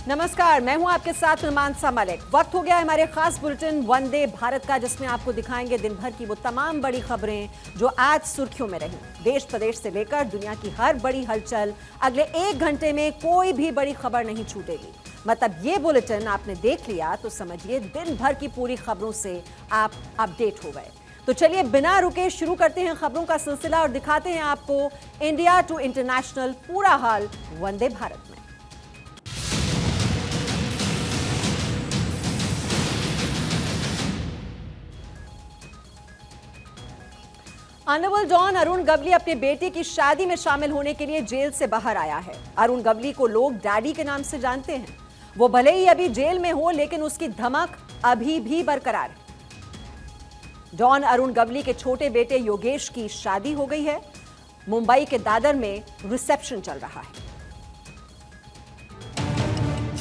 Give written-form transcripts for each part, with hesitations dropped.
नमस्कार, मैं हूं आपके साथ मानसा मलिक। वक्त हो गया है हमारे खास बुलेटिन वंदे भारत का, जिसमें आपको दिखाएंगे दिन भर की वो तमाम बड़ी खबरें जो आज सुर्खियों में रही। देश प्रदेश से लेकर दुनिया की हर बड़ी हलचल, अगले 1 घंटे में कोई भी बड़ी खबर नहीं छूटेगी। मतलब ये बुलेटिन आपने देख लिया तो समझिए दिन भर की पूरी खबरों से आप अपडेट हो गए। तो चलिए बिना रुके शुरू करते हैं खबरों का सिलसिला और दिखाते हैं आपको इंडिया टू इंटरनेशनल पूरा हाल वंदे भारत में। ऑनरेबल डॉन अरुण गवली अपने बेटे की शादी में शामिल होने के लिए जेल से बाहर आया है। अरुण गवली को लोग डैडी के नाम से जानते हैं। वो भले ही अभी जेल में हो, लेकिन उसकी धमक अभी भी बरकरार है। डॉन अरुण गवली के छोटे बेटे योगेश की शादी हो गई है। मुंबई के दादर में रिसेप्शन चल रहा है।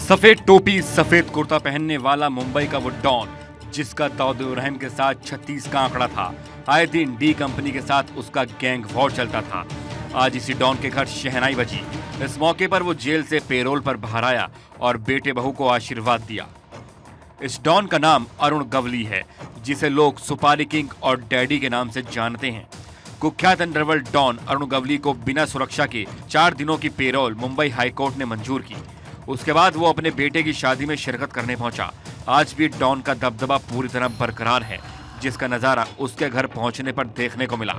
सफेद टोपी सफेद कुर्ता पहनने वाला मुंबई का वो डॉन, जिसका दाऊद इब्राहिम के साथ 36 का आंकड़ा था। आए दिन डी कंपनी के साथ उसका गैंग वॉर चलता था। आज इसी डॉन के घर शहनाई बजी। इस मौके पर वो जेल से पेरोल पर बाहर आया और बेटे बहू को आशीर्वाद दिया। इस डॉन का नाम अरुण गवली है, जिसे लोग सुपारी किंग और डैडी के नाम से जानते हैं। कुख्यात अंडरवर्ल्ड डॉन अरुण गवली को बिना सुरक्षा के 4 दिनों की पेरोल मुंबई हाईकोर्ट ने मंजूर की। उसके बाद वो अपने बेटे की शादी में शिरकत करने पहुंचा। आज भी डॉन का दबदबा पूरी तरह बरकरार है, जिसका नजारा उसके घर पहुंचने पर देखने को मिला।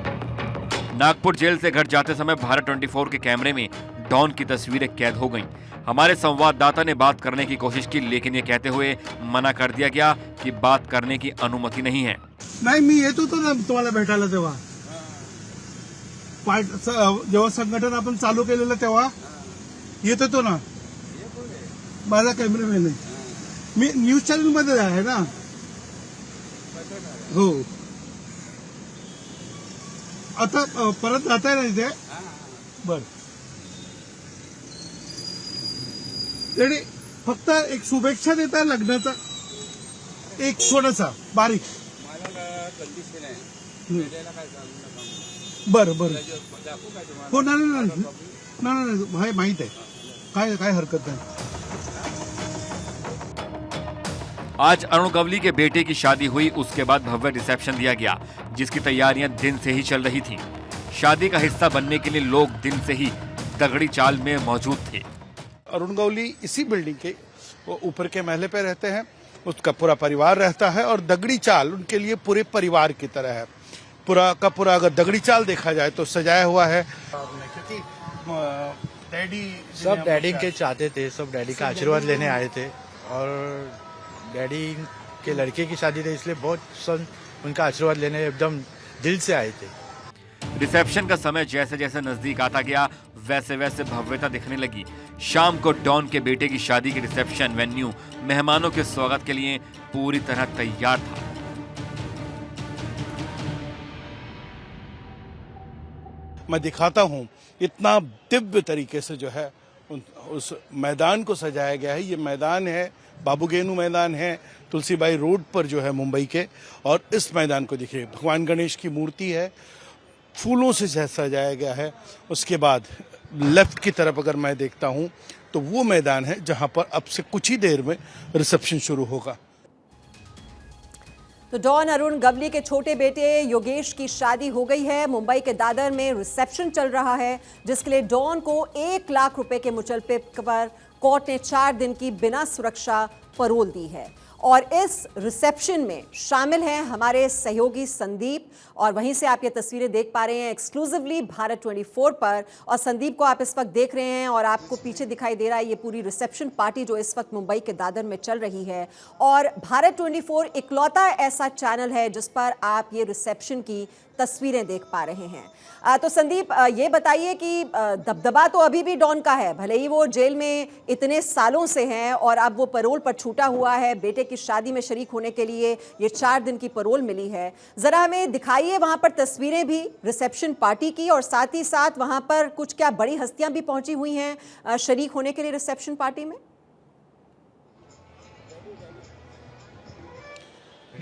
नागपुर जेल से घर जाते समय भारत 24 के कैमरे में डॉन की तस्वीरें कैद हो गईं। हमारे संवाददाता ने बात करने की कोशिश की, लेकिन ये कहते हुए मना कर दिया गया कि बात करने की अनुमति नहीं है। नाही, मी येत होतो ना तुम्हाला भेटायला तेव्हा जेव्हा संघटन आपण चालू केलेलं तेव्हा येत होतो ना. माझा कॅमेरामॅन आहे, मी न्यूज चॅनल मध्ये आहे ना. हो, आता परत जाताय ना इथे. बर, त्याने फक्त एक शुभेच्छा देता लग्नाचा, एक छोटासा बारीक. बरं बरं, हो ना ना ना ना, माहित आहे, काय काय हरकत नाही. आज अरुण गवली के बेटे की शादी हुई। उसके बाद भव्य रिसेप्शन दिया गया, जिसकी तैयारियां दिन से ही चल रही थीं। शादी का हिस्सा बनने के लिए लोग दिन से ही दगड़ी चाल में मौजूद थे। अरुण गवली इसी बिल्डिंग के ऊपर के महले पे रहते हैं, उसका पूरा परिवार रहता है और दगड़ी चाल उनके लिए पूरे परिवार की तरह है। पूरा का पूरा अगर दगड़ी चाल देखा जाए तो सजाया हुआ है, क्योंकि डैडी सब डैडी के चाहते थे, सब डैडी का आशीर्वाद लेने आए थे और डैडी के लड़के की शादी थी, इसलिए बहुत सन उनका आशीर्वाद लेने एकदम दिल से आए थे। रिसेप्शन का समय जैसे जैसे नजदीक आता गया, वैसे वैसे भव्यता दिखने लगी। शाम को डॉन के बेटे की शादी की रिसेप्शन वेन्यू मेहमानों के स्वागत के लिए पूरी तरह तैयार था। मैं दिखाता हूं, इतना दिव्य तरीके से जो है उस मैदान को सजाया गया है। ये मैदान है, बाबूगेनू मैदान है, तुलसीबाई रोड पर जो है मुंबई के। और इस मैदान को देखिए, भगवान गणेश की मूर्ति है, फूलों से सजाया गया है। उसके बाद लेफ्ट की तरफ अगर मैं देखता हूं तो वो मैदान है जहां पर अब से कुछ ही देर में रिसेप्शन शुरू होगा। तो डॉन अरुण गवली के छोटे बेटे योगेश की शादी हो गई है। मुंबई के दादर में रिसेप्शन चल रहा है, जिसके लिए डॉन को 1 लाख रुपए के मुचलके पर कोर्ट ने 4 दिन की बिना सुरक्षा पैरोल दी है। और इस रिसेप्शन में शामिल हैं हमारे सहयोगी संदीप, और वहीं से आप ये तस्वीरें देख पा रहे हैं एक्सक्लूसिवली भारत 24 पर। और संदीप को आप इस वक्त देख रहे हैं और आपको पीछे दिखाई दे रहा है ये पूरी रिसेप्शन पार्टी जो इस वक्त मुंबई के दादर में चल रही है। और भारत 24 इकलौता ऐसा चैनल है जिस पर आप ये रिसेप्शन की तस्वीरें देख पा रहे हैं। तो संदीप, ये बताइए कि दबदबा तो अभी भी डॉन का है, भले ही वो जेल में इतने सालों से हैं और अब वो पैरोल पर छूटा हुआ है। बेटे की शादी में शरीक होने के लिए ये 4 दिन की पैरोल मिली है। जरा हमें दिखाइए वहां पर तस्वीरें भी रिसेप्शन पार्टी की, और साथ ही साथ वहां पर कुछ क्या बड़ी हस्तियां भी पहुंची हुई हैं शरीक होने के लिए रिसेप्शन पार्टी में।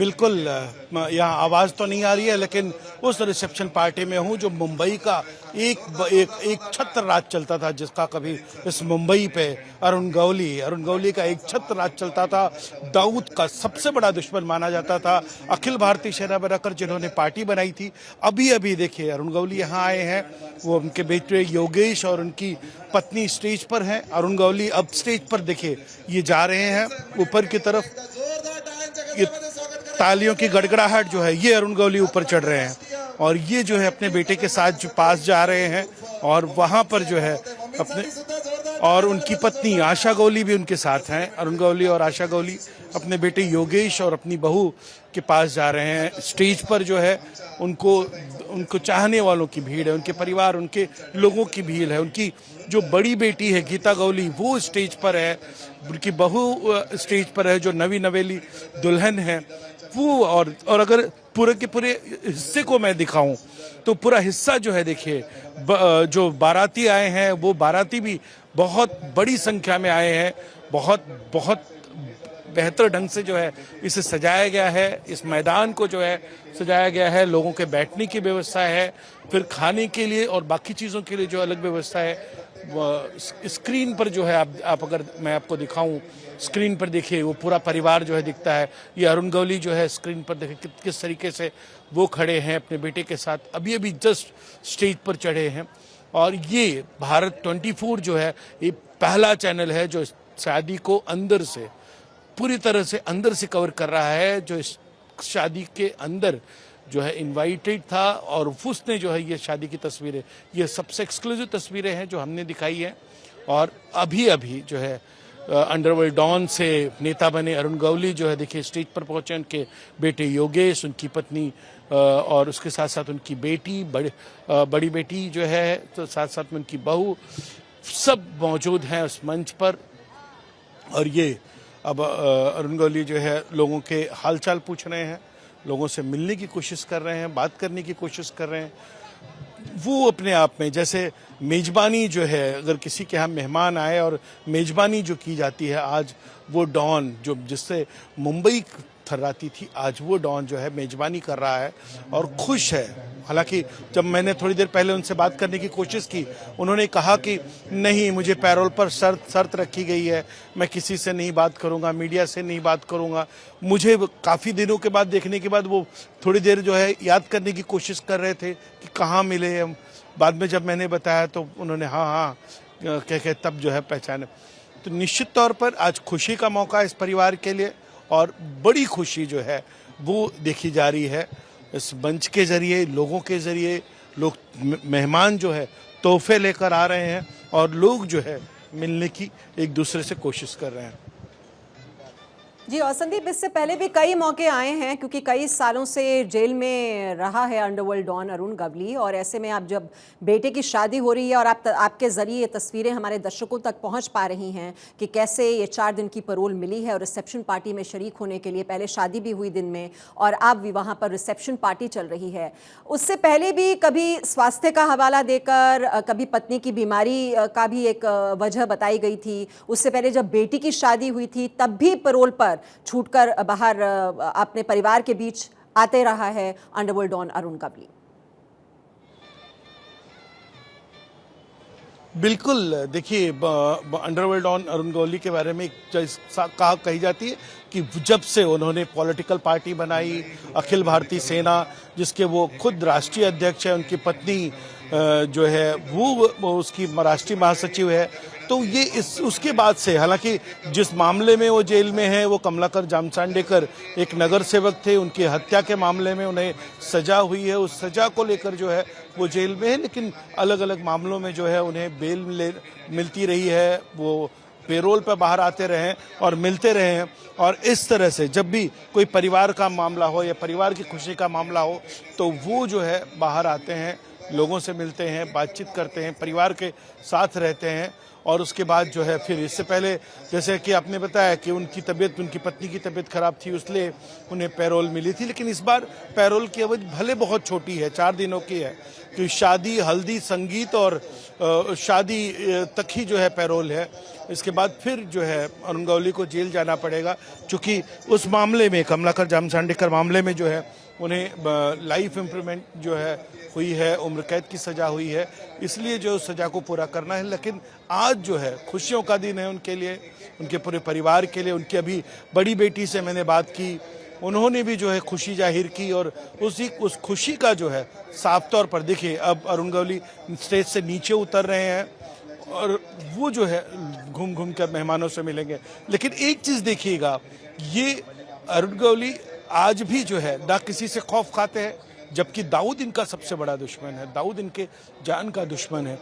बिल्कुल यहाँ आवाज़ तो नहीं आ रही है, लेकिन उस रिसेप्शन पार्टी में हूँ जो मुंबई का एक छत्र राज चलता था, जिसका कभी इस मुंबई पे अरुण गौली का एक छत्र राज चलता था। दाऊद का सबसे बड़ा दुश्मन माना जाता था। अखिल भारतीय सेना बनाकर जिन्होंने पार्टी बनाई थी, अभी देखिए अरुण गौली यहाँ आए हैं, वो उनके बेटे योगेश और उनकी पत्नी स्टेज पर हैं। अरुण गौली अब स्टेज पर देखिए ये जा रहे हैं ऊपर की तरफ, ये तालियों की गड़गड़ाहट जो है, ये अरुण गौली ऊपर चढ़ रहे हैं और ये जो है अपने बेटे के साथ जो पास जा रहे हैं और वहां पर जो है अपने, और उनकी पत्नी आशा गौली भी उनके साथ हैं। अरुण गौली और आशा गौली अपने बेटे योगेश और अपनी बहू के पास जा रहे हैं। स्टेज पर जो है उनको चाहने वालों की भीड़ है, उनके परिवार, उनके लोगों की भीड़ है। उनकी जो बड़ी बेटी है गीता गौली, वो स्टेज पर है, उनकी बहू स्टेज पर है, जो नवी नवेली दुल्हन है वो। और अगर पूरे के पूरे हिस्से को मैं दिखाऊं तो पूरा हिस्सा जो है देखिए, जो बाराती आए हैं वो बाराती भी बहुत बड़ी संख्या में आए हैं। बहुत बेहतर ढंग से जो है इसे सजाया गया है। इस मैदान को जो है सजाया गया है, लोगों के बैठने की व्यवस्था है, फिर खाने के लिए और बाकी चीज़ों के लिए जो अलग व्यवस्था है। स्क्रीन पर जो है आप अगर मैं आपको दिखाऊं, स्क्रीन पर देखिए वो पूरा परिवार जो है दिखता है। ये अरुण गौली जो है स्क्रीन पर देखिए किस तरीके से वो खड़े हैं अपने बेटे के साथ, अभी जस्ट स्टेज पर चढ़े हैं। और ये भारत 24 जो है ये पहला चैनल है जो शादी को अंदर से पूरी तरह से अंदर से कवर कर रहा है, जो इस शादी के अंदर जो है इनवाइटेड था। और उसने जो है ये शादी की तस्वीरें, ये सबसे एक्सक्लूसिव तस्वीरें हैं जो हमने दिखाई है। और अभी जो है अंडरवर्ल्ड डॉन से नेता बने अरुण गौली जो है देखिए स्टेज पर पहुंचे, उनके बेटे योगेश, उनकी पत्नी और उसके साथ साथ उनकी बेटी, बड़ी बेटी जो है, तो साथ साथ में उनकी बहू, सब मौजूद हैं उस मंच पर। और ये अब अरुण गौली जो है लोगों के हालचाल पूछ रहे हैं, लोगों से मिलने की कोशिश कर रहे हैं, बात करने की कोशिश कर रहे हैं। वो अपने आप में जैसे मेजबानी जो है, अगर किसी के यहाँ मेहमान आए और मेजबानी जो की जाती है, आज वो डॉन जो जिससे मुंबई थर्राती थी, आज वो डॉन जो है मेजबानी कर रहा है और खुश है। हालांकि जब मैंने थोड़ी देर पहले उनसे बात करने की कोशिश की, उन्होंने कहा कि नहीं, मुझे पैरोल पर शर्त रखी गई है, मैं किसी से नहीं बात करूंगा, मीडिया से नहीं बात करूंगा। मुझे काफ़ी दिनों के बाद देखने के बाद वो थोड़ी देर जो है याद करने की कोशिश कर रहे थे कि कहाँ मिले हम। बाद में जब मैंने बताया तो उन्होंने हाँ कह के तब जो है पहचाने। तो निश्चित तौर पर आज खुशी का मौका इस परिवार के लिए, और बड़ी खुशी जो है वो देखी जा रही है इस मंच के जरिए, लोगों के जरिए। लोग मेहमान जो है तोहफे लेकर आ रहे हैं और लोग जो है मिलने की एक दूसरे से कोशिश कर रहे हैं। जी, और संदीप, इससे पहले भी कई मौके आए हैं क्योंकि कई सालों से जेल में रहा है अंडरवर्ल्ड डॉन अरुण गवली, और ऐसे में आप जब बेटे की शादी हो रही है और आपके जरिए ये तस्वीरें हमारे दर्शकों तक पहुंच पा रही हैं कि कैसे ये 4 दिन की पैरोल मिली है और रिसेप्शन पार्टी में शरीक होने के लिए, पहले शादी भी हुई दिन में और अब भी वहाँ पर रिसेप्शन पार्टी चल रही है। उससे पहले भी कभी स्वास्थ्य का हवाला देकर, कभी पत्नी की बीमारी का भी एक वजह बताई गई थी। उससे पहले जब बेटी की शादी हुई थी तब भी पैरोल पर छूटकर बाहर अपने परिवार के बीच आते रहा है अंडरवर्ल्ड डॉन अरुण गवली। बिल्कुल, देखिए अंडरवर्ल्ड डॉन अरुण गौली के बारे में कही जाती है कि जब से उन्होंने पॉलिटिकल पार्टी बनाई, अखिल भारतीय सेना, जिसके वो खुद राष्ट्रीय अध्यक्ष है, उनकी पत्नी जो है वो उसकी राष्ट्रीय महासचिव है। तो ये उसके बाद से, हालांकि जिस मामले में वो जेल में है वो कमलाकर जामसांडेकर एक नगर सेवक थे, उनकी हत्या के मामले में उन्हें सजा हुई है, उस सजा को लेकर जो है वो जेल में है। लेकिन अलग अलग मामलों में जो है उन्हें बेल मिलती रही है, वो पेरोल पर बाहर आते रहे और मिलते रहे हैं। और इस तरह से जब भी कोई परिवार का मामला हो या परिवार की खुशी का मामला हो तो वो जो है बाहर आते हैं लोगों से मिलते हैं, बातचीत करते हैं, परिवार के साथ रहते हैं और उसके बाद जो है फिर इससे पहले जैसे कि आपने बताया कि उनकी तबीयत, उनकी पत्नी की तबीयत खराब थी, इसलिए उन्हें पैरोल मिली थी। लेकिन इस बार पैरोल की अवधि भले बहुत छोटी है, 4 दिनों की है, कि शादी, हल्दी, संगीत और शादी तक ही जो है पैरोल है। इसके बाद फिर जो है अरुण गवली को जेल जाना पड़ेगा, क्योंकि उस मामले में, कमलाकर जामसांडेकर मामले में जो है उन्हें लाइफ इम्प्रूवमेंट जो है हुई है, उम्र कैद की सज़ा हुई है, इसलिए जो सज़ा को पूरा करना है। लेकिन आज जो है खुशियों का दिन है उनके लिए, उनके पूरे परिवार के लिए। उनकी अभी बड़ी बेटी से मैंने बात की, उन्होंने भी जो है खुशी जाहिर की और उस खुशी का जो है साफ तौर पर देखिए अब अरुण गवली स्टेज से नीचे उतर रहे हैं और वो जो है घूम घूम कर मेहमानों से मिलेंगे। लेकिन एक चीज़ देखिएगा, ये अरुण गवली आज भी जो है ना किसी से खौफ खाते हैं, जबकि दाऊद इनका सबसे बड़ा दुश्मन है, दाऊद इनके जान का दुश्मन है,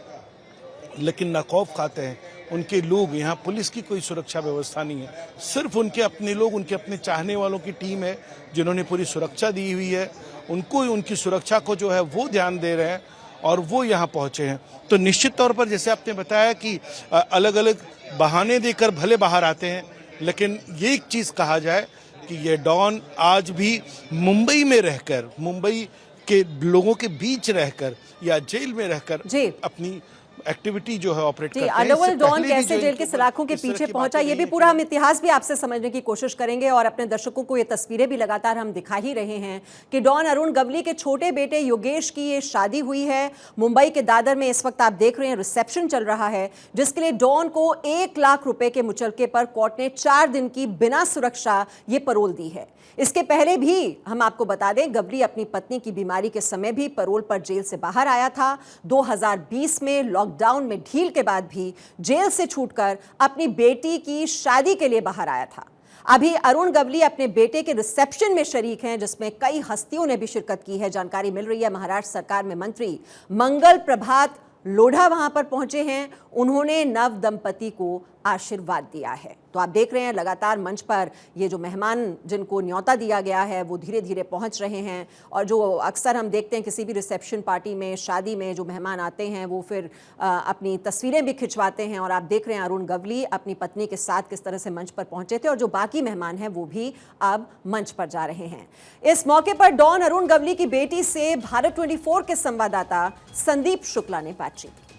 लेकिन ना खौफ खाते हैं। उनके लोग, यहाँ पुलिस की कोई सुरक्षा व्यवस्था नहीं है, सिर्फ उनके अपने लोग, उनके अपने चाहने वालों की टीम है जिन्होंने पूरी सुरक्षा दी हुई है। उनको, उनकी सुरक्षा को जो है वो ध्यान दे रहे हैं और वो यहाँ पहुँचे हैं। तो निश्चित तौर पर जैसे आपने बताया कि अलग अलग बहाने देकर भले बाहर आते हैं, लेकिन ये एक चीज़ कहा जाए कि ये डॉन आज भी मुंबई में रहकर, मुंबई के लोगों के बीच रहकर या जेल में रहकर अपनी एक्टिविटी जो है ऑपरेट करते हैं। अंडरवर्ल्ड डॉन कैसे जेल के सलाखों के पीछे पहुंचा, ये भी पूरा हम इतिहास भी आपसे समझने की कोशिश करेंगे और अपने दर्शकों को ये तस्वीरें भी लगातार हम दिखा ही रहे हैं कि डॉन अरुण गवली के छोटे बेटे योगेश की ये शादी हुई है मुंबई के दादर में। इस वक्त आप देख रहे हैं रिसेप्शन चल रहा है, जिसके लिए डॉन को 1 लाख रुपए के मुचलके पर कोर्ट ने 4 दिन की बिना सुरक्षा ये पैरोल दी है। इसके पहले भी हम आपको बता दें, गवली अपनी पत्नी की बीमारी के समय भी पैरोल पर जेल से बाहर आया था। 2020 में लॉकडाउन में ढील के बाद भी जेल से छूटकर अपनी बेटी की शादी के लिए बाहर आया था। अभी अरुण गवली अपने बेटे के रिसेप्शन में शरीक हैं, जिसमें कई हस्तियों ने भी शिरकत की है। जानकारी मिल रही है महाराष्ट्र सरकार में मंत्री मंगल प्रभात लोढ़ा वहां पर पहुंचे हैं, उन्होंने नव दंपति को आशीर्वाद दिया है। तो आप देख रहे हैं लगातार मंच पर ये जो मेहमान जिनको न्योता दिया गया है वो धीरे धीरे पहुंच रहे हैं। और जो अक्सर हम देखते हैं किसी भी रिसेप्शन पार्टी में, शादी में जो मेहमान आते हैं वो फिर अपनी तस्वीरें भी खिंचवाते हैं। और आप देख रहे हैं अरुण गवली अपनी पत्नी के साथ किस तरह से मंच पर पहुंचे थे और जो बाकी मेहमान हैं वो भी अब मंच पर जा रहे हैं। इस मौके पर डॉन अरुण गवली की बेटी से भारत 24 के संवाददाता संदीप शुक्ला ने बातचीत की।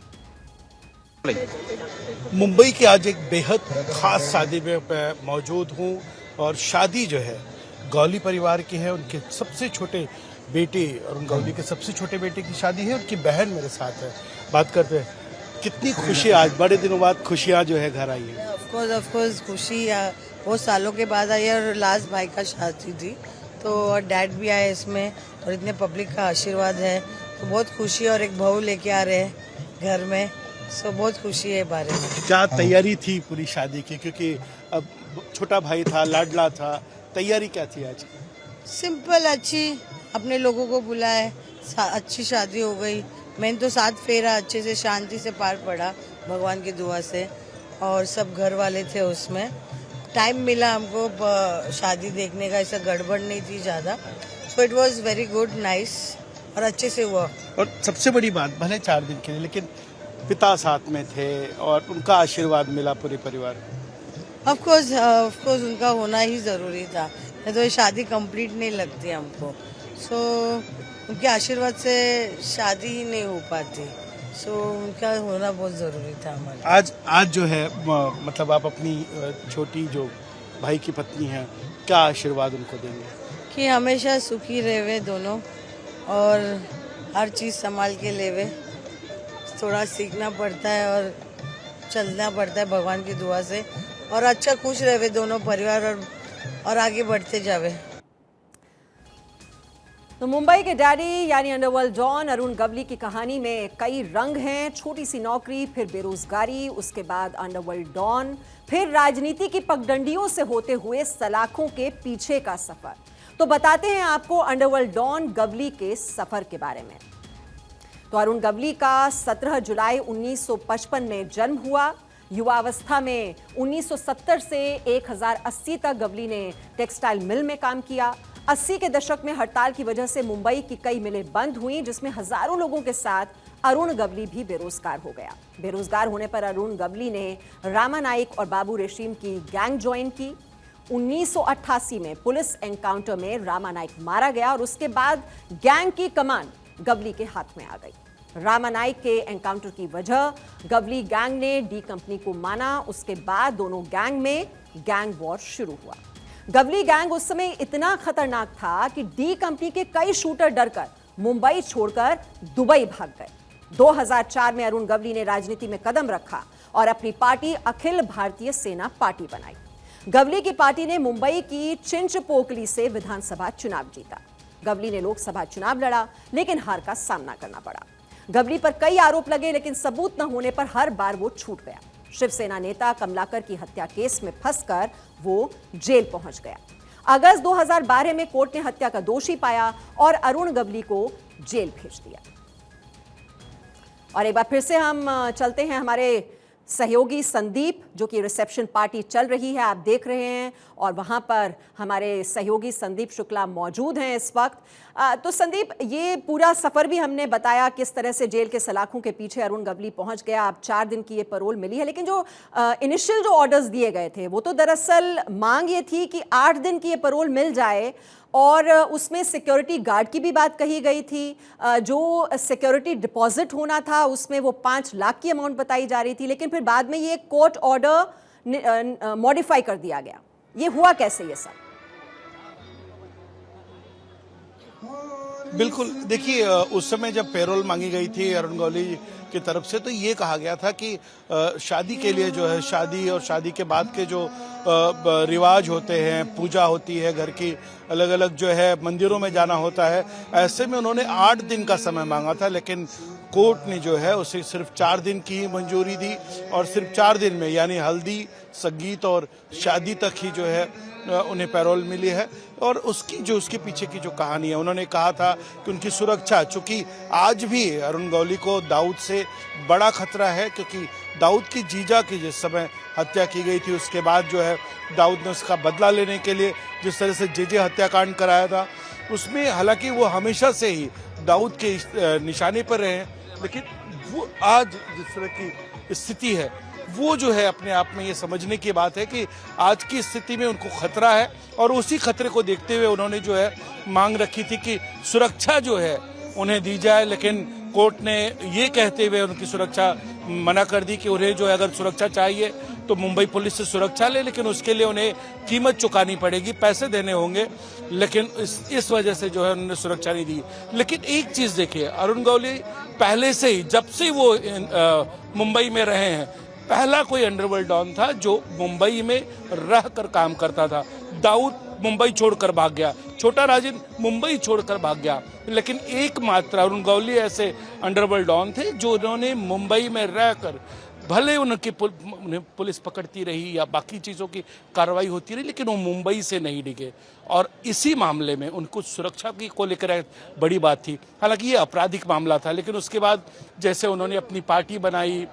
मुंबई के आज एक बेहद खास शादी में मैं मौजूद हूँ और शादी जो है गवली परिवार की है। उनके सबसे छोटे बेटे, अरुण गवली के सबसे छोटे बेटे की शादी है। उनकी बहन मेरे साथ है, बात करते हैं। कितनी खुशी, आज बड़े दिनों बाद खुशियाँ जो है घर आई है। ऑफ कोर्स खुशी बहुत सालों के बाद आई और लास्ट भाई का शादी थी तो और डैड भी आए इसमें और इतने पब्लिक का आशीर्वाद है तो बहुत खुशी। और एक बहू लेके आ रहे हैं घर में, सो बहुत खुशी है बारे में। क्या तैयारी थी पूरी शादी की, क्योंकि अब छोटा भाई था, लाडला था, तैयारी क्या थी आज? सिंपल, अच्छी, अपने लोगों को बुलाए, अच्छी शादी हो गई। मैंने तो 7 फेरा अच्छे से शांति से पार पड़ा भगवान की दुआ से और सब घर वाले थे उसमें। टाइम मिला हमको शादी देखने का, ऐसा गड़बड़ नहीं थी ज़्यादा। So it was very good, nice और अच्छे से हुआ। और सबसे बड़ी बात, भले 4 दिन के लिए, लेकिन पिता साथ में थे और उनका आशीर्वाद मिला पूरे परिवार को। ऑफ कोर्स उनका होना ही ज़रूरी था, नहीं तो ये शादी कंप्लीट नहीं लगती हमको। सो उनके आशीर्वाद से शादी ही नहीं हो पाती, सो उनका होना बहुत ज़रूरी था हमारे। आज जो है मतलब आप अपनी छोटी जो भाई की पत्नी है, क्या आशीर्वाद उनको देंगे? कि हमेशा सुखी रहे दोनों और हर चीज़ संभाल के लेवे। थोड़ा सीखना पड़ता है और चलना पड़ता है भगवान की दुआ से और अच्छा खुश रहे दोनों परिवार और आगे बढ़ते जावे। तो मुंबई के डैडी यानी अंडरवर्ल्ड डॉन अरुण गवली की कहानी में कई रंग हैं। छोटी सी नौकरी, फिर बेरोजगारी, उसके बाद अंडरवर्ल्ड डॉन, फिर राजनीति की पगडंडियों से होते हुए सलाखों के पीछे का सफर। तो बताते हैं आपको अंडरवर्ल्ड डॉन गवली के सफर के बारे में। तो अरुण गवली का 17 जुलाई 1955 में जन्म हुआ। युवावस्था में 1970 से 1080 तक गवली ने टेक्सटाइल मिल में काम किया। 80 के दशक में हड़ताल की वजह से मुंबई की कई मिलें बंद हुई, जिसमें हजारों लोगों के साथ अरुण गवली भी बेरोजगार हो गया। बेरोजगार होने पर अरुण गवली ने रामा नाइक और बाबू रेशीम की गैंग ज्वाइन की। 1988 में पुलिस एनकाउंटर में रामा नाइक मारा गया और उसके बाद गैंग की कमान गवली के हाथ में आ गई। रामा नाइक के एनकाउंटर की वजह गवली गैंग ने डी कंपनी को माना। उसके बाद दोनों गैंग में गैंग वॉर शुरू हुआ। गवली गैंग उस समय इतना खतरनाक था कि डी कंपनी के कई शूटर डरकर मुंबई छोड़कर दुबई भाग गए। 2004 में अरुण गवली ने राजनीति में कदम रखा और अपनी पार्टी अखिल भारतीय सेना पार्टी बनाई। गवली की पार्टी ने मुंबई की चिंचपोकली से विधानसभा चुनाव जीता। गवली ने लोकसभा चुनाव लड़ा, लेकिन हार का सामना करना पड़ा। गवली पर कई आरोप लगे, लेकिन सबूत न होने पर हर बार वो छूट गया। शिवसेना नेता कमलाकर की हत्या केस में फंसकर वो जेल पहुंच गया। अगस्त 2012 में कोर्ट ने हत्या का दोषी पाया और अरुण गवली को जेल भेज दिया। और एक बार फिर से हम चलते हैं हमारे सहयोगी संदीप, जो कि रिसेप्शन पार्टी चल रही है, आप देख रहे हैं, और वहां पर हमारे सहयोगी संदीप शुक्ला मौजूद हैं इस वक्त। तो संदीप, ये पूरा सफर भी हमने बताया किस तरह से जेल के सलाखों के पीछे अरुण गवली पहुंच गया। अब 4 दिन की ये पैरोल मिली है, लेकिन जो इनिशियल जो ऑर्डर्स दिए गए थे वो तो दरअसल मांग ये थी कि 8 दिन की ये पैरोल मिल जाए, और उसमें सिक्योरिटी गार्ड की भी बात कही गई थी। जो सिक्योरिटी डिपॉजिट होना था उसमें वो 5 लाख की अमाउंट बताई जा रही थी, लेकिन फिर बाद में ये कोर्ट ऑर्डर मॉडिफाई कर दिया गया। ये हुआ कैसे ये सब? बिल्कुल, देखिए उस समय जब पैरोल मांगी गई थी अरुण गवली की तरफ से, तो ये कहा गया था कि शादी के लिए जो है, शादी और शादी के बाद के जो रिवाज होते हैं, पूजा होती है, घर की अलग अलग जो है मंदिरों में जाना होता है, ऐसे में उन्होंने 8 दिन का समय मांगा था, लेकिन कोर्ट ने जो है उसे सिर्फ 4 दिन की ही मंजूरी दी। और सिर्फ 4 दिन में, यानी हल्दी, संगीत और शादी तक ही जो है उन्हें पैरोल मिली है। और उसके पीछे की जो कहानी है, उन्होंने कहा था कि उनकी सुरक्षा, चूंकि आज भी अरुण गवली को दाऊद से बड़ा खतरा है, क्योंकि दाऊद की जीजा की जिस समय हत्या की गई थी, उसके बाद जो है दाऊद ने उसका बदला लेने के लिए जिस तरह से जे हत्याकांड कराया था, उसमें हालांकि वो हमेशा से ही दाऊद के निशाने पर रहे हैं, लेकिन वो आज जिस तरह की स्थिति है, वो जो है अपने आप में ये समझने की बात है कि आज की स्थिति में उनको खतरा है। और उसी खतरे को देखते हुए उन्होंने जो है मांग रखी थी कि सुरक्षा जो है उन्हें दी जाए, लेकिन कोर्ट ने ये कहते हुए उनकी सुरक्षा मना कर दी कि उन्हें जो है अगर सुरक्षा चाहिए तो मुंबई पुलिस से सुरक्षा ले, लेकिन उसके लिए उन्हें कीमत चुकानी पड़ेगी, पैसे देने होंगे, लेकिन इस वजह से जो है उन्होंने सुरक्षा नहीं दी। लेकिन एक चीज देखिए, अरुण गवली पहले से ही, जब से वो मुंबई में रहे हैं, पहला कोई अंडरवर्ल्ड डॉन था जो मुंबई में रह कर काम करता था। दाऊद मुंबई छोड़कर भाग गया, छोटा राजन मुंबई छोड़कर भाग गया, लेकिन एकमात्र अरुण गवली ऐसे अंडरवर्ल्ड डॉन थे जो उन्होंने मुंबई में रहकर, भले उनकी पुलिस पकड़ती रही या बाकी चीज़ों की कार्रवाई होती रही, लेकिन वो मुंबई से नहीं डिगे। और इसी मामले में उनको सुरक्षा की को लेकर बड़ी बात थी। हालांकि ये आपराधिक मामला था, लेकिन उसके बाद जैसे उन्होंने अपनी पार्टी बनाई,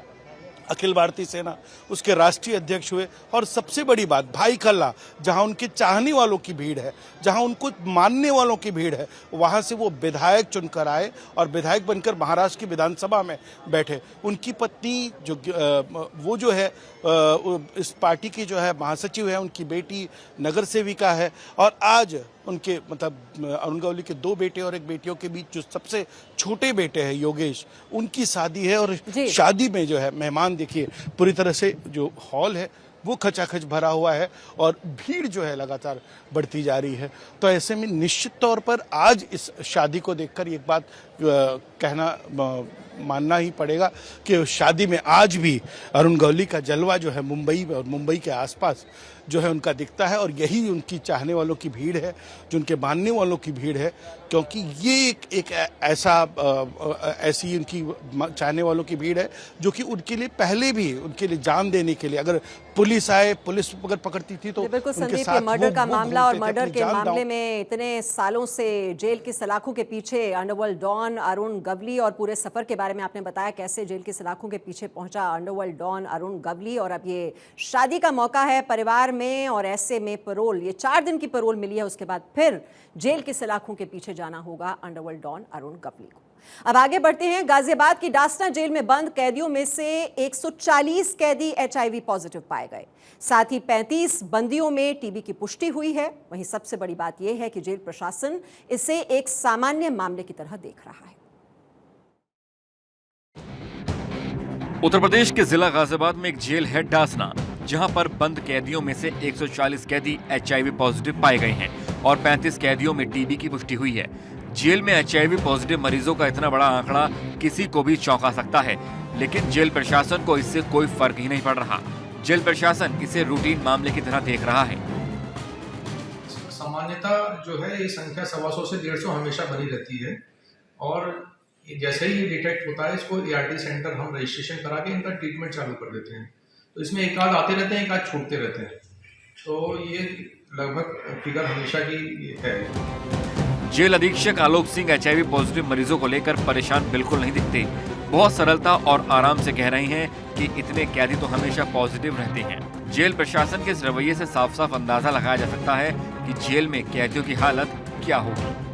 अखिल भारतीय सेना, उसके राष्ट्रीय अध्यक्ष हुए, और सबसे बड़ी बात, भाई कल्ला, जहां उनके चाहने वालों की भीड़ है, जहां उनको मानने वालों की भीड़ है, वहां से वो विधायक चुनकर आए और विधायक बनकर महाराष्ट्र की विधानसभा में बैठे। उनकी पत्नी जो वो जो है इस पार्टी की जो है महासचिव है, उनकी बेटी नगर सेविका है, और आज उनके मतलब अरुण गवली के 2 बेटे और 1 बेटियों के बीच जो सबसे छोटे बेटे हैं योगेश, उनकी शादी है। और शादी में जो है मेहमान देखिए, पूरी तरह से जो हॉल है वो खचाखच भरा हुआ है और भीड़ जो है लगातार बढ़ती जा रही है। तो ऐसे में निश्चित तौर पर आज इस शादी को देखकर एक बात कहना मानना ही पड़ेगा कि शादी में आज भी अरुण गवली का जलवा जो है मुंबई और मुंबई के आसपास जो है उनका दिखता है, और यही उनकी चाहने वालों की भीड़ है, जो उनके मानने वालों की भीड़ है, क्योंकि ये एक ऐसी उनकी चाहने वालों की भीड़ है जो कि उनके लिए पहले भी, उनके लिए जान देने के लिए, अगर पुलिस आए, पुलिस अगर पकड़ती थी तो बिल्कुल संदीप, ये मर्डर का मामला, और मर्डर के मामले में इतने सालों से जेल की सलाखों के पीछे अंडरवर्ल्ड डॉन अरुण गवली, और पूरे सफर के बारे में आपने बताया कैसे जेल की सलाखों के पीछे पहुंचा अंडरवर्ल्ड डॉन अरुण गवली। और अब ये शादी का मौका है, परिवार में और ऐसे में पैरोल, ये 4 दिन की पैरोल मिली है, उसके बाद फिर जेल की सलाखों के पीछे जाना होगा अंडरवर्ल्ड डॉन अरुण गवली को। अब आगे बढ़ते हैं। गाजियाबाद की डास्ना जेल में बंद कैदियों में से 140 कैदी HIV पॉजिटिव पाए गए। साथ ही 35 बंदियों में टीबी की पुष्टि हुई है। वहीं सबसे बड़ी बात यह है कि जेल प्रशासन इसे एक सामान्य मामले की तरह देख रहा है। उत्तर प्रदेश के जिला गाजियाबाद में एक जेल है डासना, जहां पर बंद कैदियों में से 140 कैदी HIV पॉजिटिव पाए गए हैं और 35 कैदियों में टीबी की पुष्टि हुई है। जेल में HIV पॉजिटिव मरीजों का इतना बड़ा आंकड़ा किसी को भी चौंका सकता है, लेकिन जेल प्रशासन को इससे कोई फर्क ही नहीं पड़ रहा। जेल प्रशासन इसे रूटीन मामले की तरह देख रहा है। सामान्यतः जो है ये संख्या 125 से 150 हमेशा बनी रहती है और जैसे ही ये डिटेक्ट होता है इसको ART सेंटर हम रजिस्ट्रेशन करा के इनका ट्रीटमेंट चालू कर देते हैं। तो इसमें एक आध आते रहते हैं, एक आध छूटते रहते हैं, तो ये लगभग फिगर हमेशा की है। जेल अधीक्षक आलोक सिंह HIV पॉजिटिव मरीजों को लेकर परेशान बिल्कुल नहीं दिखते। बहुत सरलता और आराम से कह रहे हैं कि इतने कैदी तो हमेशा पॉजिटिव रहते हैं। जेल प्रशासन के इस रवैये से साफ साफ अंदाजा लगाया जा सकता है कि जेल में कैदियों की हालत क्या होगी।